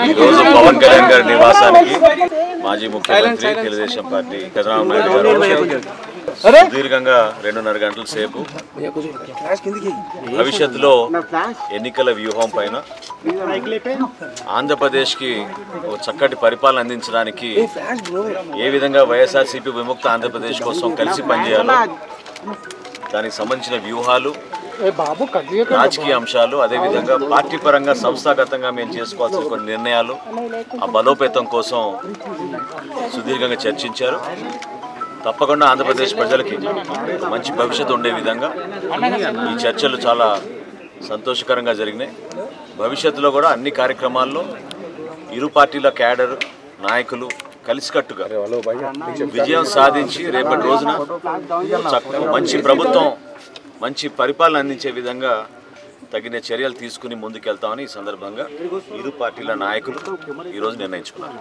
ఈరోజు పవన్ కళ్యాణ్ గారి నివాసానికి మాజీ ముఖ్యమంత్రి తెలుగుదేశం పార్టీ చంద్రబాబు నాయుడు గారు సుదీర్ఘంగా 2.5 గంటల సేపు భవిష్యత్తులో ఎన్నికల వ్యూహం పైన ఆంధ్రప్రదేశ్కి ఒక చక్కటి పరిపాలన అందించడానికి ఏ విధంగా వైఎస్ఆర్సీపీ విముక్త ఆంధ్రప్రదేశ్ కోసం కలిసి పనిచేయాలో దానికి సంబంధించిన వ్యూహాలు, రాజకీయ అంశాలు, అదేవిధంగా పార్టీ పరంగా సంస్థాగతంగా మేము చేసుకోవాల్సిన కొన్ని నిర్ణయాలు ఆ బలోపేతం కోసం సుదీర్ఘంగా చర్చించారు. తప్పకుండా ఆంధ్రప్రదేశ్ ప్రజలకి మంచి భవిష్యత్తు ఉండే విధంగా ఈ చర్చలు చాలా సంతోషకరంగా జరిగినాయి. భవిష్యత్తులో కూడా అన్ని కార్యక్రమాల్లో ఇరు పార్టీల క్యాడర్ నాయకులు కలిసికట్టుగా విజయం సాధించి రేపటి రోజున మంచి ప్రభుత్వం, మంచి పరిపాలన అందించే విధంగా తగిన చర్యలు తీసుకుని ముందుకెళ్తామని ఈ సందర్భంగా ఇరు పార్టీల నాయకులు ఈరోజు నిర్ణయించుకున్నారు.